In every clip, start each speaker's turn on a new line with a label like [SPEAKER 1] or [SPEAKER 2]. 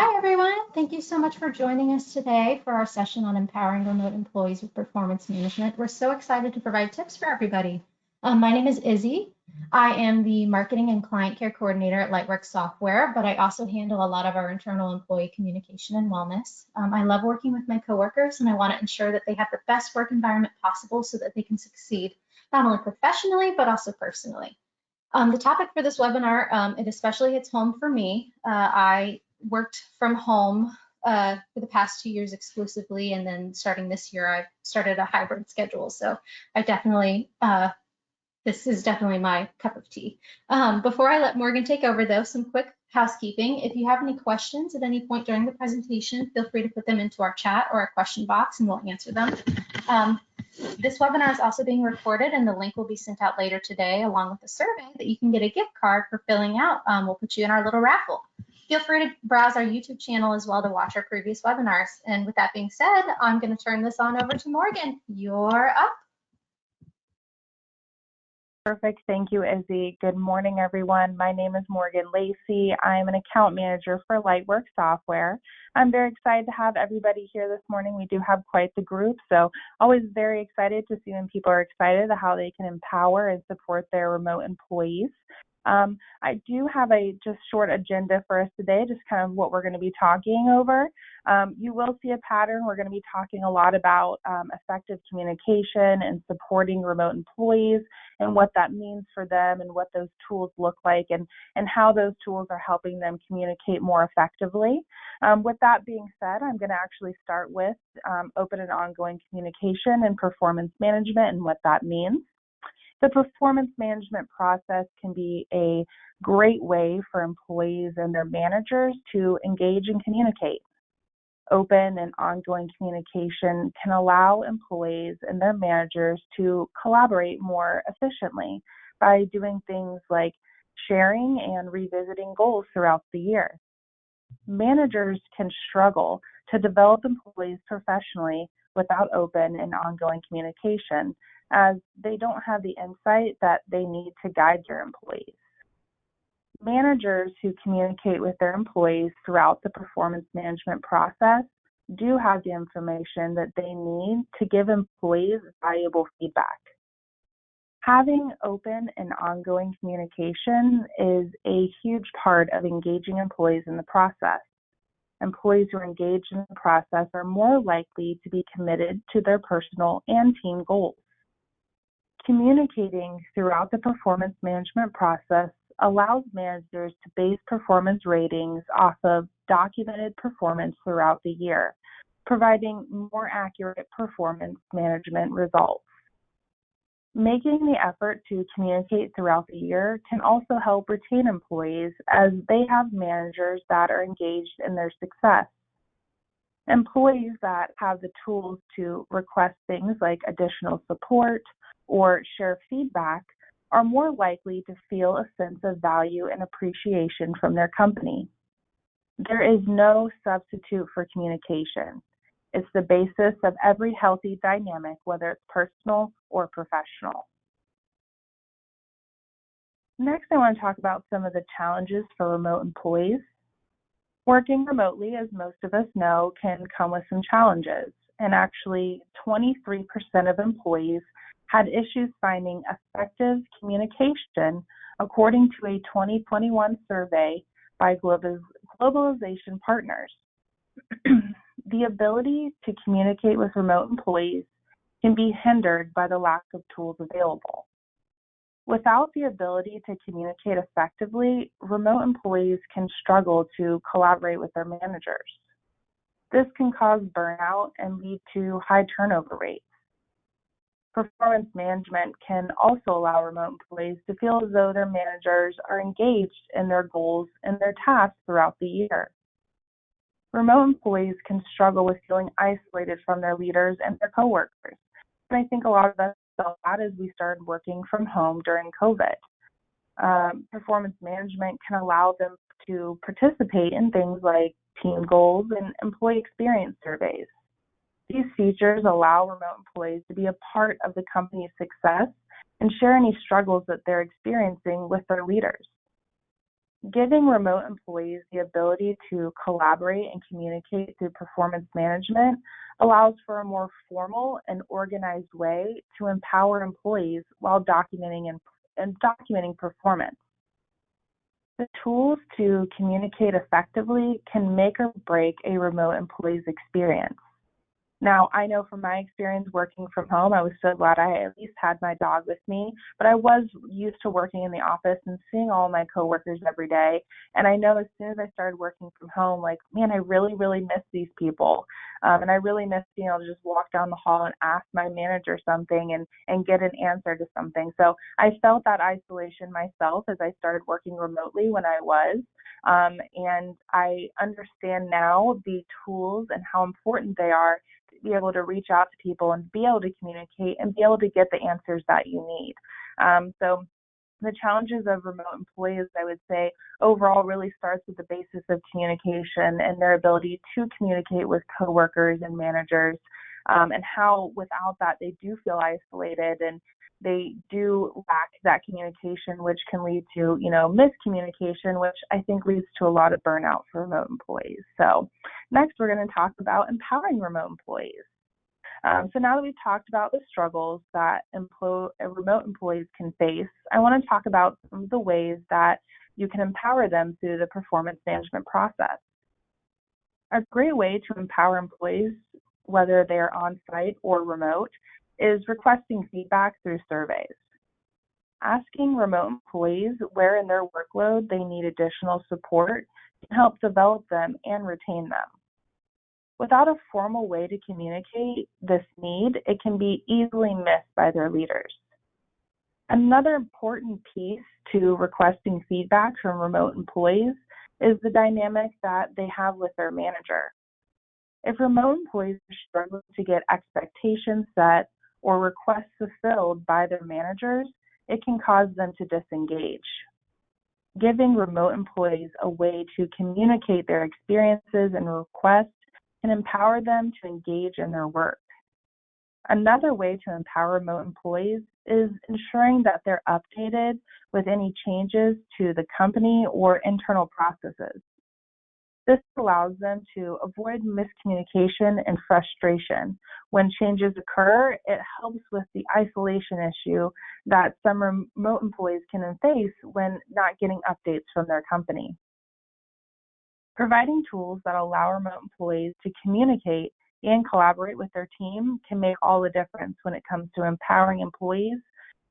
[SPEAKER 1] Hi, everyone. Thank you so much for joining us today for our session on empowering remote employees with performance management. We're so excited to provide tips for everybody. My name is Izzy. I am the marketing and client care coordinator at Lightwork Software, but I also handle a lot of our internal employee communication and wellness. I love working with my coworkers, and I want to ensure that they have the best work environment possible so that they can succeed, not only professionally, but also personally. The topic for this webinar, it especially hits home for me. I worked from home for the past 2 years exclusively, and then starting this year, I've started a hybrid schedule. So I definitely, this is definitely my cup of tea. Before I let Morgan take over, though, some quick housekeeping. If you have any questions at any point during the presentation, feel free to put them into our chat or our question box, and we'll answer them. This webinar is also being recorded, and the link will be sent out later today along with a survey that you can get a gift card for filling out. We'll put you in our little raffle. Feel free to browse our YouTube channel as well to watch our previous webinars. And with that being said, I'm going to turn this on over to Morgan. You're up.
[SPEAKER 2] Perfect. Thank you, Izzy. Good morning, everyone. My name is Morgan Lacey. I'm an account manager for Lightwork Software. I'm very excited to have everybody here this morning. We do have quite the group, so always very excited to see when people are excited how they can empower and support their remote employees. I do have a just short agenda for us today, just kind of what we're going to be talking over. You will see a pattern. We're going to be talking a lot about effective communication and supporting remote employees and what that means for them and what those tools look like and how those tools are helping them communicate more effectively. With that being said, I'm going to actually start with open and ongoing communication and performance management and what that means. The performance management process can be a great way for employees and their managers to engage and communicate. Open and ongoing communication can allow employees and their managers to collaborate more efficiently by doing things like sharing and revisiting goals throughout the year. Managers can struggle to develop employees professionally without open and ongoing communication, as they don't have the insight that they need to guide their employees. Managers who communicate with their employees throughout the performance management process do have the information that they need to give employees valuable feedback. Having open and ongoing communication is a huge part of engaging employees in the process. Employees who are engaged in the process are more likely to be committed to their personal and team goals. Communicating throughout the performance management process allows managers to base performance ratings off of documented performance throughout the year, providing more accurate performance management results. Making the effort to communicate throughout the year can also help retain employees as they have managers that are engaged in their success. Employees that have the tools to request things like additional support or share feedback are more likely to feel a sense of value and appreciation from their company. There is no substitute for communication. It's the basis of every healthy dynamic, whether it's personal or professional. Next, I want to talk about some of the challenges for remote employees. Working remotely, as most of us know, can come with some challenges, and actually 23% of employees had issues finding effective communication, according to a 2021 survey by Globalization Partners. The ability to communicate with remote employees can be hindered by the lack of tools available. Without the ability to communicate effectively, remote employees can struggle to collaborate with their managers. This can cause burnout and lead to high turnover rates. Performance management can also allow remote employees to feel as though their managers are engaged in their goals and their tasks throughout the year. Remote employees can struggle with feeling isolated from their leaders and their coworkers. And I think a lot of us felt that as we started working from home during COVID. Performance management can allow them to participate in things like team goals and employee experience surveys. These features allow remote employees to be a part of the company's success and share any struggles that they're experiencing with their leaders. Giving remote employees the ability to collaborate and communicate through performance management allows for a more formal and organized way to empower employees while documenting performance. The tools to communicate effectively can make or break a remote employee's experience. Now, I know from my experience working from home, I was so glad I at least had my dog with me, but I was used to working in the office and seeing all my coworkers every day. And I know as soon as I started working from home, like, man, I really, really miss these people. And I really miss being able to just walk down the hall and ask my manager something and get an answer to something. So I felt that isolation myself as I started working remotely when I was. And I understand now the tools and how important they are to be able to reach out to people and be able to communicate and be able to get the answers that you need. So the challenges of remote employees, I would say, overall really starts with the basis of communication and their ability to communicate with coworkers and managers, and how without that they do feel isolated and they do lack that communication, which can lead to, miscommunication, which I think leads to a lot of burnout for remote employees. So next, we're going to talk about empowering remote employees. So now that we've talked about the struggles that remote employees can face, I want to talk about some of the ways that you can empower them through the performance management process. A great way to empower employees, whether they're on-site or remote, is requesting feedback through surveys. Asking remote employees where in their workload they need additional support can help develop them and retain them. Without a formal way to communicate this need, it can be easily missed by their leaders. Another important piece to requesting feedback from remote employees is the dynamic that they have with their manager. If remote employees are struggling to get expectations set or requests fulfilled by their managers, it can cause them to disengage. Giving remote employees a way to communicate their experiences and requests can empower them to engage in their work. Another way to empower remote employees is ensuring that they're updated with any changes to the company or internal processes. This allows them to avoid miscommunication and frustration. When changes occur, it helps with the isolation issue that some remote employees can face when not getting updates from their company. Providing tools that allow remote employees to communicate and collaborate with their team can make all the difference when it comes to empowering employees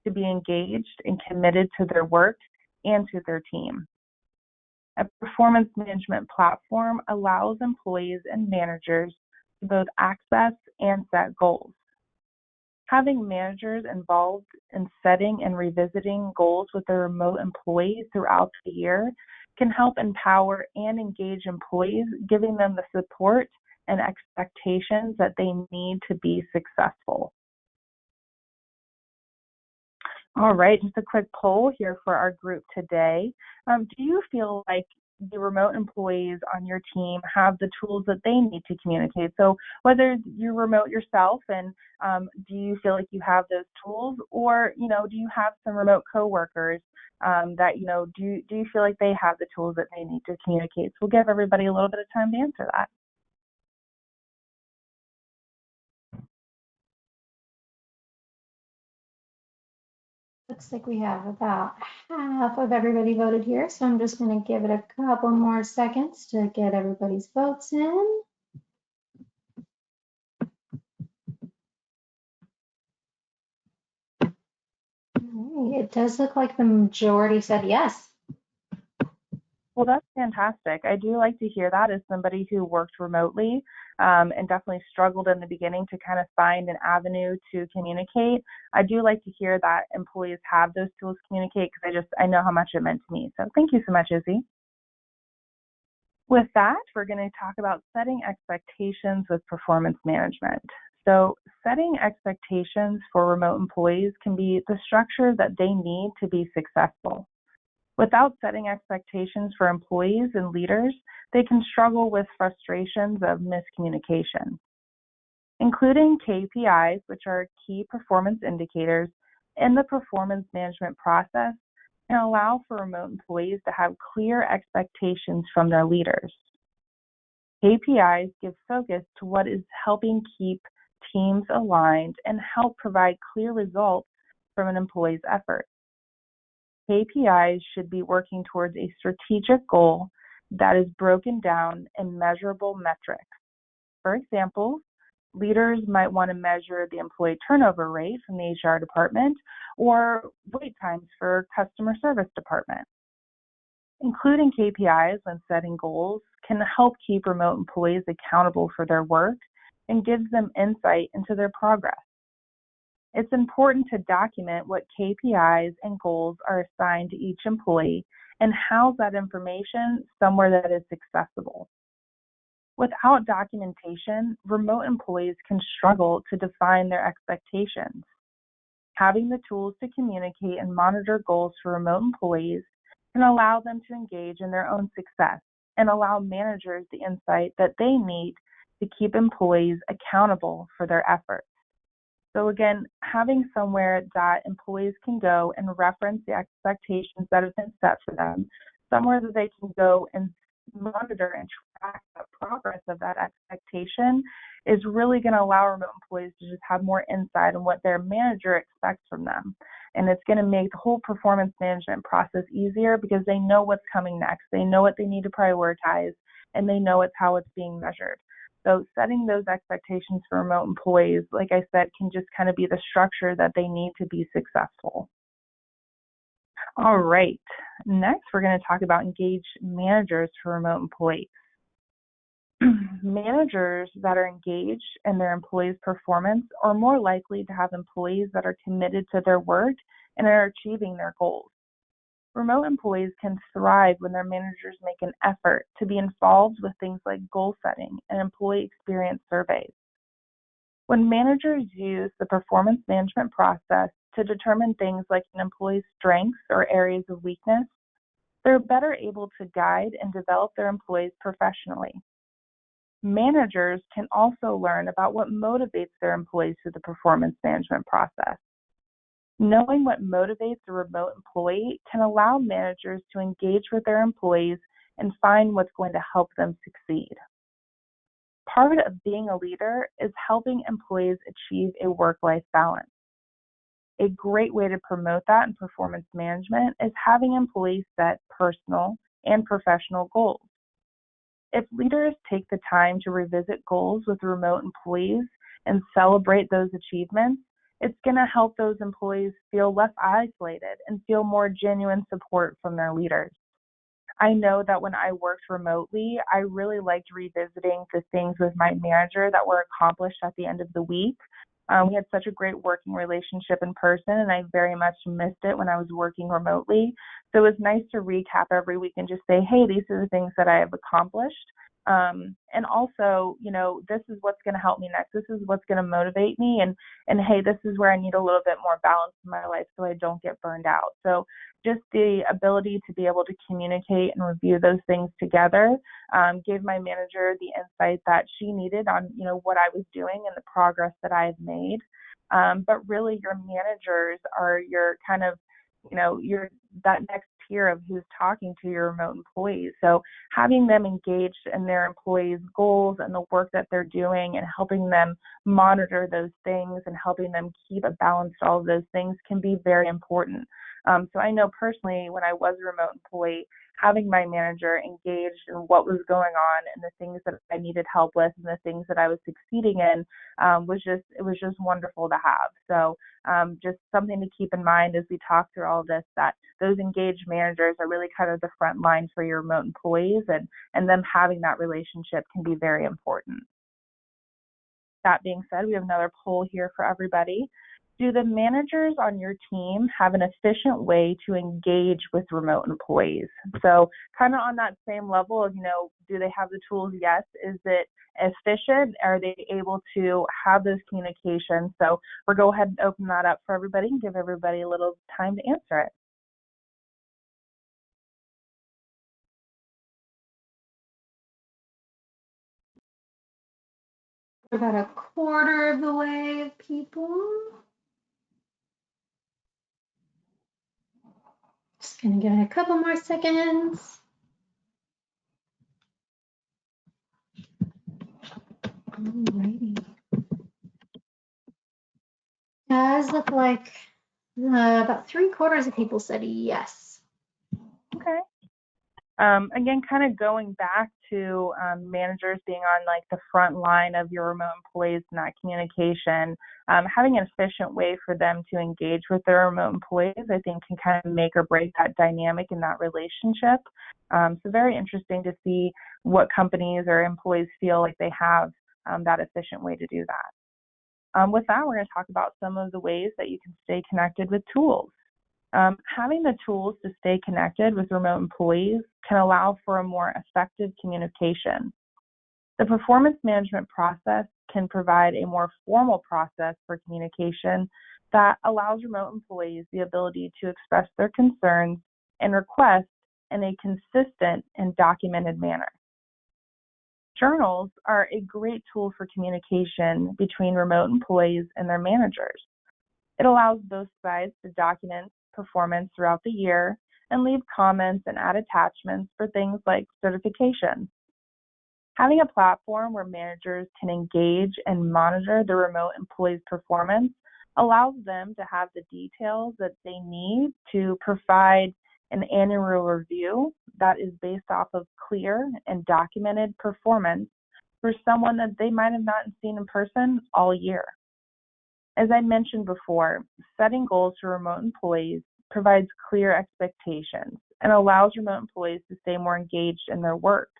[SPEAKER 2] to be engaged and committed to their work and to their team. A performance management platform allows employees and managers to both access and set goals. Having managers involved in setting and revisiting goals with their remote employees throughout the year can help empower and engage employees, giving them the support and expectations that they need to be successful. All right, just a quick poll here for our group today. Do you feel like the remote employees on your team have the tools that they need to communicate? So whether you're remote yourself and do you feel like you have those tools, or do you have some remote coworkers that do you feel like they have the tools that they need to communicate? So we'll give everybody a little bit of time to answer that.
[SPEAKER 1] Looks like we have about half of everybody voted here, so I'm just going to give it a couple more seconds to get everybody's votes in. It does look like the majority said yes.
[SPEAKER 2] Well, that's fantastic. I do like to hear that as somebody who worked remotely and definitely struggled in the beginning to kind of find an avenue to communicate. I do like to hear that employees have those tools to communicate because I know how much it meant to me. So thank you so much, Izzy. With that, we're going to talk about setting expectations with performance management. So setting expectations for remote employees can be the structure that they need to be successful. Without setting expectations for employees and leaders, they can struggle with frustrations of miscommunication. Including KPIs, which are key performance indicators, in the performance management process and allow for remote employees to have clear expectations from their leaders. KPIs give focus to what is helping keep teams aligned and help provide clear results from an employee's effort. KPIs should be working towards a strategic goal that is broken down in measurable metrics. For example, leaders might want to measure the employee turnover rate from the HR department or wait times for customer service department. Including KPIs when setting goals can help keep remote employees accountable for their work and gives them insight into their progress. It's important to document what KPIs and goals are assigned to each employee and house that information somewhere that is accessible. Without documentation, remote employees can struggle to define their expectations. Having the tools to communicate and monitor goals for remote employees can allow them to engage in their own success and allow managers the insight that they need to keep employees accountable for their efforts. So again, having somewhere that employees can go and reference the expectations that have been set for them, somewhere that they can go and monitor and track the progress of that expectation is really going to allow remote employees to just have more insight on what their manager expects from them. And it's going to make the whole performance management process easier because they know what's coming next. They know what they need to prioritize, and they know how it's being measured. So setting those expectations for remote employees, like I said, can just kind of be the structure that they need to be successful. All right, next we're going to talk about engaged managers for remote employees. Managers that are engaged in their employees' performance are more likely to have employees that are committed to their work and are achieving their goals. Remote employees can thrive when their managers make an effort to be involved with things like goal setting and employee experience surveys. When managers use the performance management process to determine things like an employee's strengths or areas of weakness, they're better able to guide and develop their employees professionally. Managers can also learn about what motivates their employees through the performance management process. Knowing what motivates a remote employee can allow managers to engage with their employees and find what's going to help them succeed. Part of being a leader is helping employees achieve a work-life balance. A great way to promote that in performance management is having employees set personal and professional goals. If leaders take the time to revisit goals with remote employees and celebrate those achievements, it's going to help those employees feel less isolated and feel more genuine support from their leaders. I know that when I worked remotely, I really liked revisiting the things with my manager that were accomplished at the end of the week. We had such a great working relationship in person, and I very much missed it when I was working remotely. So it was nice to recap every week and just say, hey, these are the things that I have accomplished. And also, this is what's going to help me next. This is what's going to motivate me. And hey, this is where I need a little bit more balance in my life so I don't get burned out. So just the ability to be able to communicate and review those things together gave my manager the insight that she needed on, what I was doing and the progress that I had made. But really, your managers are your kind of, your that next tier of who's talking to your remote employees. So having them engaged in their employees' goals and the work that they're doing and helping them monitor those things and helping them keep a balance to all of those things can be very important. So I know personally when I was a remote employee, having my manager engaged in what was going on and the things that I needed help with and the things that I was succeeding in was just wonderful to have. So just something to keep in mind as we talk through all of this, that those engaged managers are really kind of the front line for your remote employees, and them having that relationship can be very important. That being said, we have another poll here for everybody. Do the managers on your team have an efficient way to engage with remote employees? So kind of on that same level of, do they have the tools? Yes. Is it efficient? Are they able to have those communications? So we'll go ahead and open that up for everybody and give everybody a little time to answer it.
[SPEAKER 1] We're about a quarter of the way of people. Just gonna give it a couple more seconds. Alrighty. Does look like about 3/4 of people said yes.
[SPEAKER 2] Okay. Again, kind of going back to managers being on like the front line of your remote employees and that communication, having an efficient way for them to engage with their remote employees, I think can kind of make or break that dynamic in that relationship. So very interesting to see what companies or employees feel like they have that efficient way to do that. With that, we're going to talk about some of the ways that you can stay connected with tools. Having the tools to stay connected with remote employees can allow for a more effective communication. The performance management process can provide a more formal process for communication that allows remote employees the ability to express their concerns and requests in a consistent and documented manner. Journals are a great tool for communication between remote employees and their managers. It allows both sides to document performance throughout the year and leave comments and add attachments for things like certification. Having a platform where managers can engage and monitor the remote employees' performance allows them to have the details that they need to provide an annual review that is based off of clear and documented performance for someone that they might have not seen in person all year. As I mentioned before, setting goals for remote employees provides clear expectations and allows remote employees to stay more engaged in their work.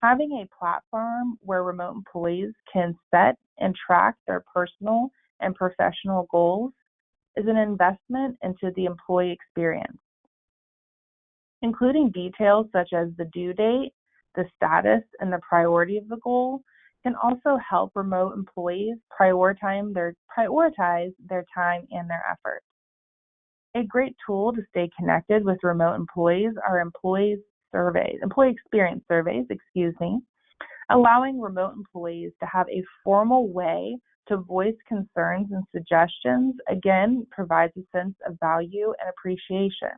[SPEAKER 2] Having a platform where remote employees can set and track their personal and professional goals is an investment into the employee experience. Including details such as the due date, the status, and the priority of the goal can also help remote employees prioritize their time and their efforts. A great tool to stay connected with remote employees are employee experience surveys, allowing remote employees to have a formal way to voice concerns and suggestions, again, provides a sense of value and appreciation.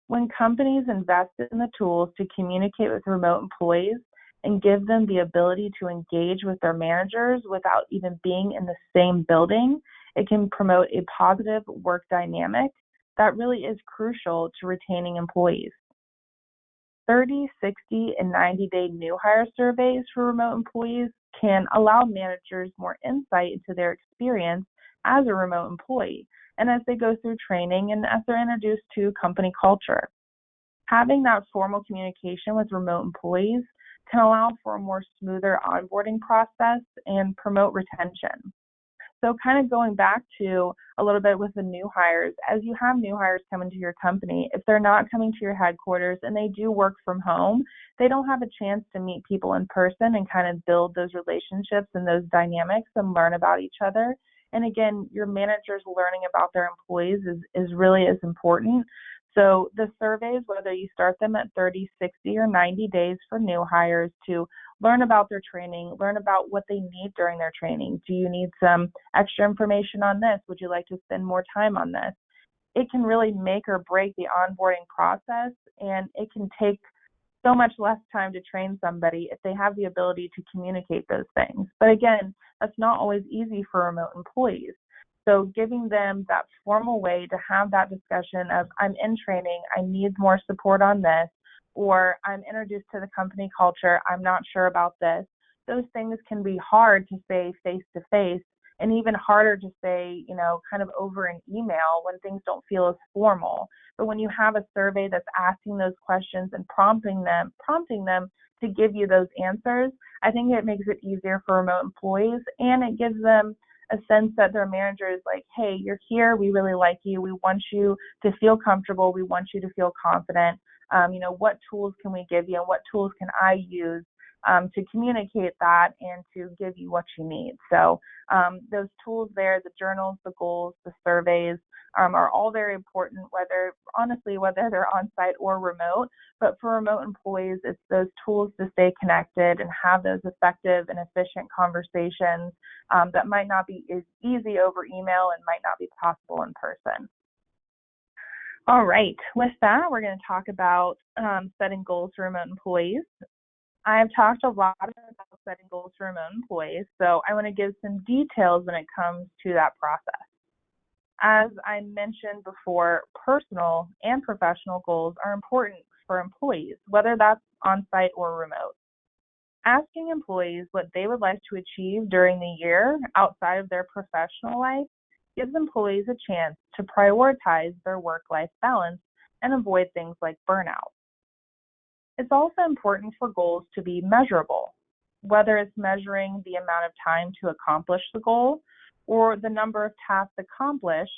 [SPEAKER 2] When companies invest in the tools to communicate with remote employees and give them the ability to engage with their managers without even being in the same building, it can promote a positive work dynamic that really is crucial to retaining employees. 30, 60, and 90-day new hire surveys for remote employees can allow managers more insight into their experience as a remote employee and as they go through training and as they're introduced to company culture. Having that formal communication with remote employees can allow for a more smoother onboarding process and promote retention. So kind of going back to a little bit with the new hires, as you have new hires come into your company, if they're not coming to your headquarters and they do work from home, they don't have a chance to meet people in person and kind of build those relationships and those dynamics and learn about each other. And again, your managers learning about their employees is really as important. So the surveys, whether you start them at 30, 60, or 90 days for new hires to learn about their training, learn about what they need during their training. Do you need some extra information on this? Would you like to spend more time on this? It can really make or break the onboarding process, and it can take so much less time to train somebody if they have the ability to communicate those things. But again, that's not always easy for remote employees. So giving them that formal way to have that discussion of, I'm in training, I need more support on this, or I'm introduced to the company culture, I'm not sure about this. Those things can be hard to say face to face, and even harder to say, kind of over an email when things don't feel as formal. But when you have a survey that's asking those questions and prompting them to give you those answers, I think it makes it easier for remote employees, and it gives them a sense that their manager is like, hey, you're here, we really like you, we want you to feel comfortable, we want you to feel confident. What tools can we give you, and what tools can I use to communicate that and to give you what you need? So those tools there, the journals, the goals, the surveys, are all very important, whether they're on-site or remote. But for remote employees, it's those tools to stay connected and have those effective and efficient conversations that might not be as easy over email and might not be possible in person. All right, with that, we're going to talk about setting goals for remote employees. I've talked a lot about setting goals for remote employees, so I want to give some details when it comes to that process. As I mentioned before, personal and professional goals are important for employees, whether that's on-site or remote. Asking employees what they would like to achieve during the year outside of their professional life gives employees a chance to prioritize their work-life balance and avoid things like burnout. It's also important for goals to be measurable, whether it's measuring the amount of time to accomplish the goal or the number of tasks accomplished.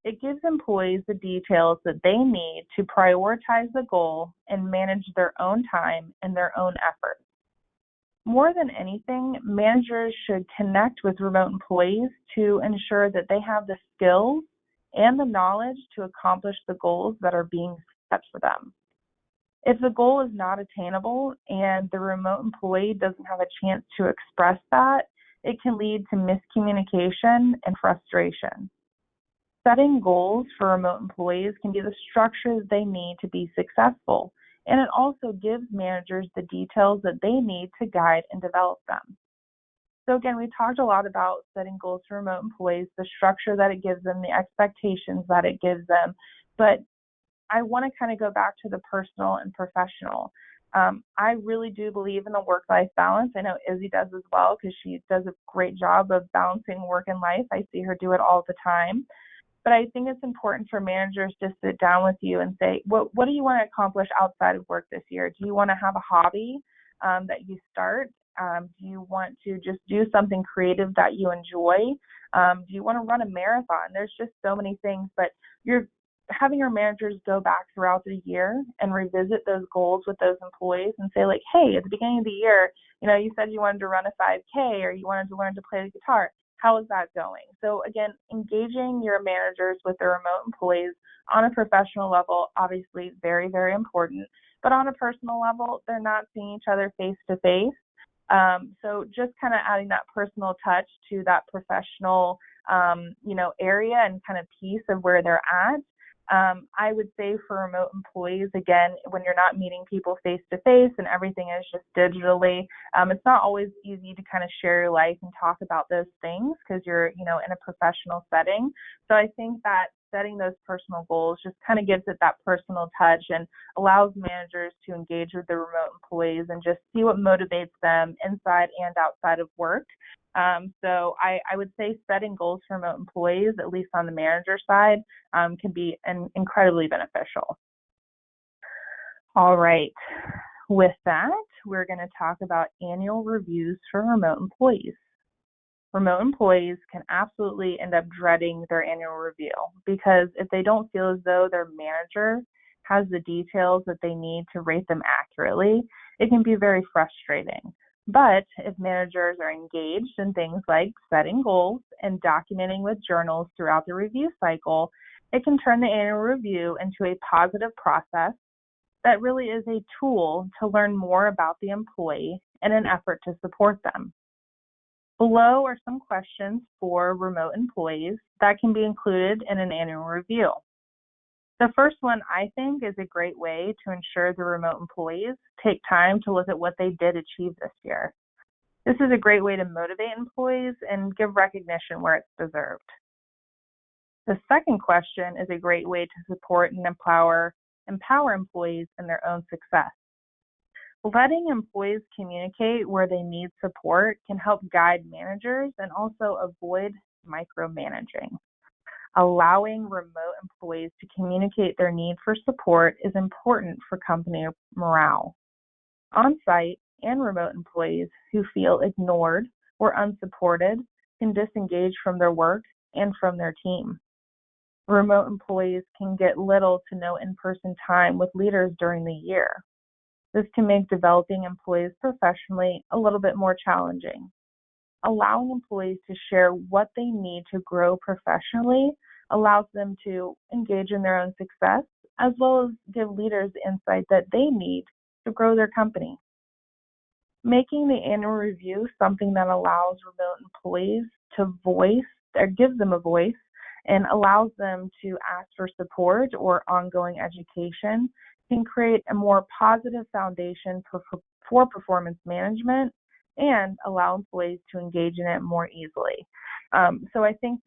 [SPEAKER 2] It gives employees the details that they need to prioritize the goal and manage their own time and their own efforts. More than anything, managers should connect with remote employees to ensure that they have the skills and the knowledge to accomplish the goals that are being set for them. If the goal is not attainable and the remote employee doesn't have a chance to express that, it can lead to miscommunication and frustration. Setting goals for remote employees can be the structure that they need to be successful, and it also gives managers the details that they need to guide and develop them. So again, we talked a lot about setting goals for remote employees, the structure that it gives them, the expectations that it gives them, but I want to kind of go back to the personal and professional. I really do believe in the work-life balance. I know Izzy does as well because she does a great job of balancing work and life. I see her do it all the time. But I think it's important for managers to sit down with you and say, what do you want to accomplish outside of work this year? Do you want to have a hobby that you start? Do you want to just do something creative that you enjoy? Do you want to run a marathon? There's just so many things, but you're having your managers go back throughout the year and revisit those goals with those employees and say like, hey, at the beginning of the year, you said you wanted to run a 5K or you wanted to learn to play the guitar. How is that going? So again, engaging your managers with their remote employees on a professional level, obviously very, very important, but on a personal level, they're not seeing each other face to face. So just kind of adding that personal touch to that professional, area and kind of piece of where they're at. I would say for remote employees, again, when you're not meeting people face to face and everything is just digitally, it's not always easy to kind of share your life and talk about those things because you're, in a professional setting. So I think that setting those personal goals just kind of gives it that personal touch and allows managers to engage with their remote employees and just see what motivates them inside and outside of work. So I would say setting goals for remote employees, at least on the manager side, can be incredibly beneficial. All right. With that, we're going to talk about annual reviews for remote employees. Remote employees can absolutely end up dreading their annual review because if they don't feel as though their manager has the details that they need to rate them accurately, it can be very frustrating. But if managers are engaged in things like setting goals and documenting with journals throughout the review cycle, it can turn the annual review into a positive process that really is a tool to learn more about the employee in an effort to support them. Below are some questions for remote employees that can be included in an annual review. The first one, I think, is a great way to ensure the remote employees take time to look at what they did achieve this year. This is a great way to motivate employees and give recognition where it's deserved. The second question is a great way to support and empower employees in their own success. Letting employees communicate where they need support can help guide managers and also avoid micromanaging. Allowing remote employees to communicate their need for support is important for company morale. On-site and remote employees who feel ignored or unsupported can disengage from their work and from their team. Remote employees can get little to no in-person time with leaders during the year. This can make developing employees professionally a little bit more challenging. Allowing employees to share what they need to grow professionally allows them to engage in their own success, as well as give leaders the insight that they need to grow their company. Making the annual review something that allows remote employees to voice, or gives them a voice and allows them to ask for support or ongoing education, can create a more positive foundation for performance management and allow employees to engage in it more easily. So I think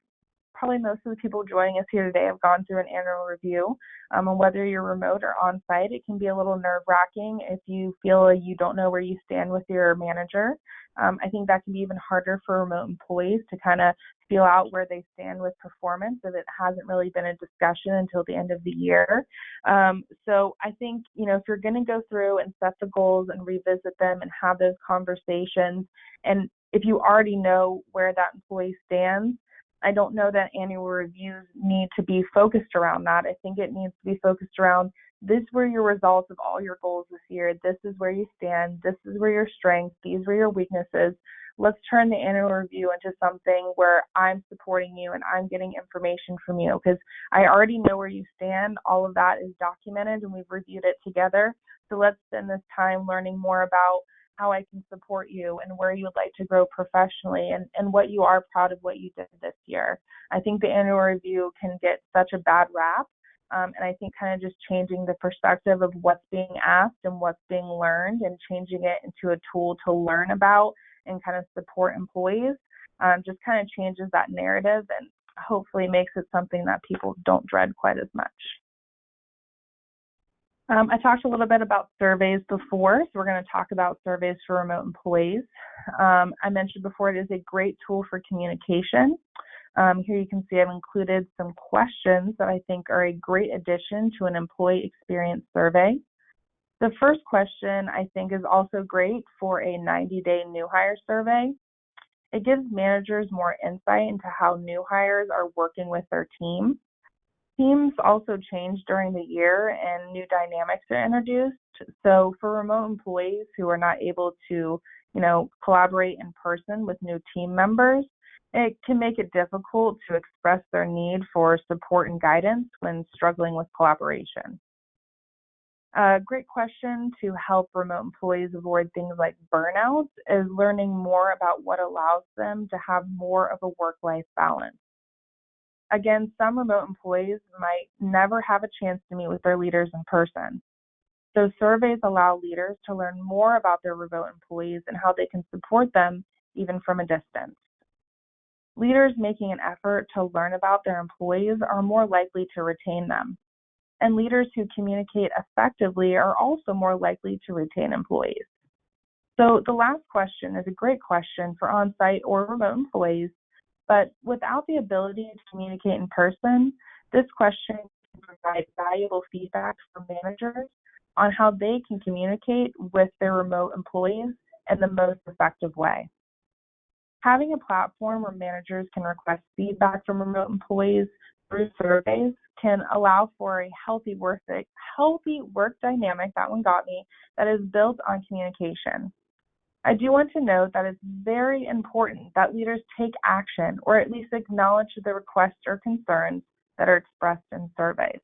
[SPEAKER 2] probably most of the people joining us here today have gone through an annual review. And whether you're remote or on site, it can be a little nerve-wracking if you feel like you don't know where you stand with your manager. I think that can be even harder for remote employees to kind of feel out where they stand with performance if it hasn't really been a discussion until the end of the year. So I think, if you're going to go through and set the goals and revisit them and have those conversations, and if you already know where that employee stands, I don't know that annual reviews need to be focused around that. I think it needs to be focused around, this were your results of all your goals this year. This is where you stand. This is where your strengths. These were your weaknesses. Let's turn the annual review into something where I'm supporting you and I'm getting information from you, because I already know where you stand. All of that is documented and we've reviewed it together. So let's spend this time learning more about how I can support you and where you would like to grow professionally, and what you are proud of what you did this year. I think the annual review can get such a bad rap. And I think kind of just changing the perspective of what's being asked and what's being learned and changing it into a tool to learn about and kind of support employees just kind of changes that narrative and hopefully makes it something that people don't dread quite as much. I talked a little bit about surveys before, so we're going to talk about surveys for remote employees. I mentioned before it is a great tool for communication. Here you can see I've included some questions that I think are a great addition to an employee experience survey. The first question I think is also great for a 90-day new hire survey. It gives managers more insight into how new hires are working with their team. Teams also change during the year and new dynamics are introduced. So for remote employees who are not able to, collaborate in person with new team members, it can make it difficult to express their need for support and guidance when struggling with collaboration. A great question to help remote employees avoid things like burnout is learning more about what allows them to have more of a work-life balance. Again, some remote employees might never have a chance to meet with their leaders in person. So surveys allow leaders to learn more about their remote employees and how they can support them even from a distance. Leaders making an effort to learn about their employees are more likely to retain them. And leaders who communicate effectively are also more likely to retain employees. So the last question is a great question for on-site or remote employees. But without the ability to communicate in person, this question can provide valuable feedback for managers on how they can communicate with their remote employees in the most effective way. Having a platform where managers can request feedback from remote employees through surveys can allow for a healthy work dynamic, that one got me, that is built on communication. I do want to note that it's very important that leaders take action or at least acknowledge the requests or concerns that are expressed in surveys.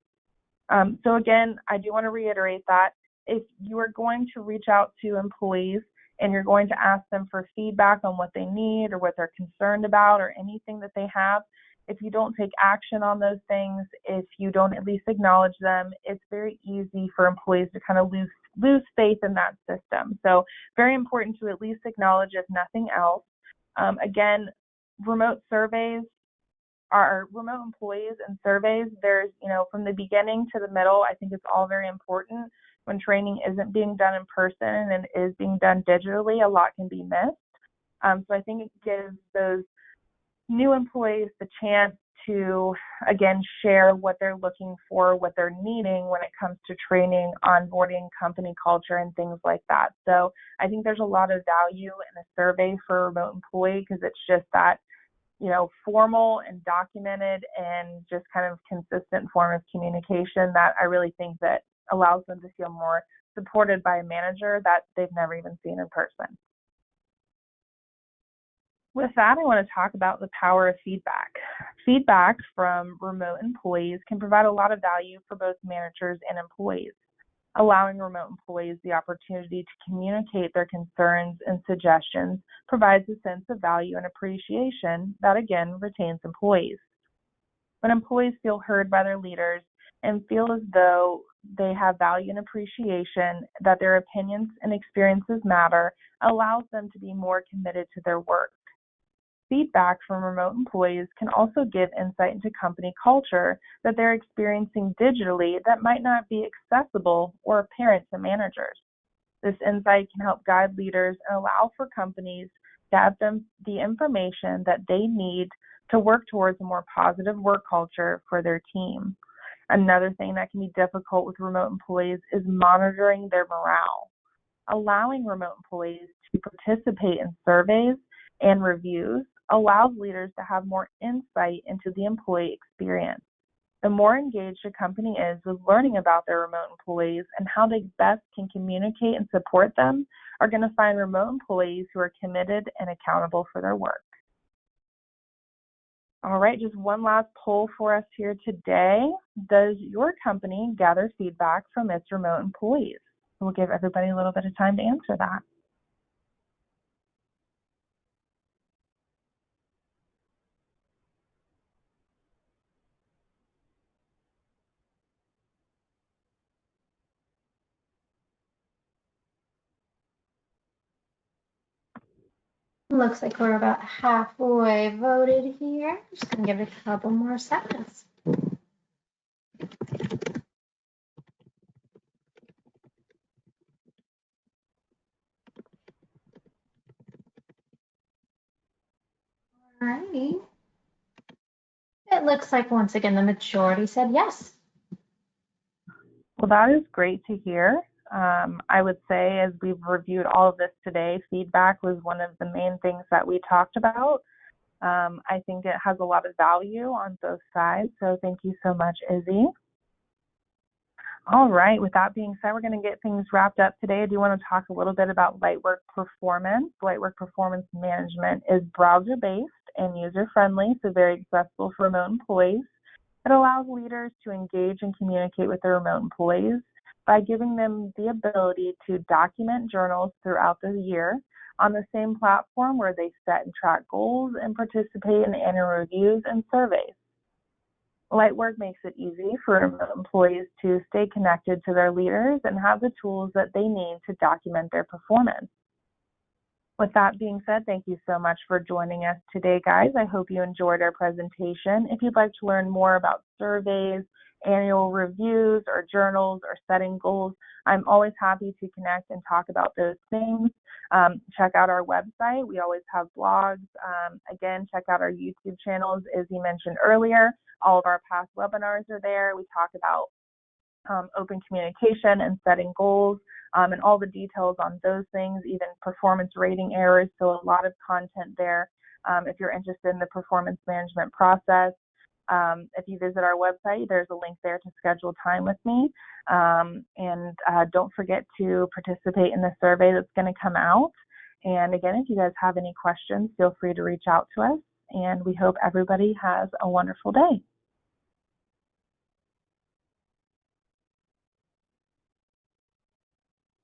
[SPEAKER 2] So again, I do want to reiterate that if you are going to reach out to employees and you're going to ask them for feedback on what they need or what they're concerned about or anything that they have, if you don't take action on those things, if you don't at least acknowledge them, it's very easy for employees to kind of lose faith in that system. So very important to at least acknowledge, if nothing else. Again, remote employees and surveys, there's, from the beginning to the middle, I think it's all very important. When training isn't being done in person and is being done digitally, a lot can be missed. So I think it gives those new employees the chance to, again, share what they're looking for, what they're needing when it comes to training, onboarding, company culture, and things like that. So I think there's a lot of value in a survey for a remote employee because it's just that, formal and documented and just kind of consistent form of communication that I really think that allows them to feel more supported by a manager that they've never even seen in person. With that, I want to talk about the power of feedback. Feedback from remote employees can provide a lot of value for both managers and employees. Allowing remote employees the opportunity to communicate their concerns and suggestions provides a sense of value and appreciation that, again, retains employees. When employees feel heard by their leaders and feel as though they have value and appreciation, that their opinions and experiences matter, allows them to be more committed to their work. Feedback from remote employees can also give insight into company culture that they're experiencing digitally that might not be accessible or apparent to managers. This insight can help guide leaders and allow for companies to have the information that they need to work towards a more positive work culture for their team. Another thing that can be difficult with remote employees is monitoring their morale. Allowing remote employees to participate in surveys and reviews allows leaders to have more insight into the employee experience. The more engaged a company is with learning about their remote employees and how they best can communicate and support them, are going to find remote employees who are committed and accountable for their work. All right, just one last poll for us here today. Does your company gather feedback from its remote employees? We'll give everybody a little bit of time to answer that.
[SPEAKER 1] Looks like we're about halfway voted here. Just gonna give it a couple more seconds. Alrighty. It looks like once again the majority said yes.
[SPEAKER 2] Well, that is great to hear. I would say as we've reviewed all of this today, feedback was one of the main things that we talked about. I think it has a lot of value on both sides, so thank you so much, Izzy. All right, with that being said, we're going to get things wrapped up today. I do want to talk a little bit about Lightwork Performance. Lightwork Performance Management is browser-based and user-friendly, so very accessible for remote employees. It allows leaders to engage and communicate with their remote employees by giving them the ability to document journals throughout the year on the same platform where they set and track goals and participate in annual reviews and surveys. Lightwork makes it easy for remote employees to stay connected to their leaders and have the tools that they need to document their performance. With that being said, thank you so much for joining us today, guys. I hope you enjoyed our presentation. If you'd like to learn more about surveys, annual reviews, or journals, or setting goals, I'm always happy to connect and talk about those things. Check out our website. We always have blogs. Again, check out our YouTube channels. As you mentioned earlier, all of our past webinars are there. We talk about open communication and setting goals, and all the details on those things, even performance rating errors, so a lot of content there. If you're interested in the performance management process, if you visit our website, there's a link there to schedule time with me. And don't forget to participate in the survey that's going to come out. And again, if you guys have any questions, feel free to reach out to us. And we hope everybody has a wonderful day.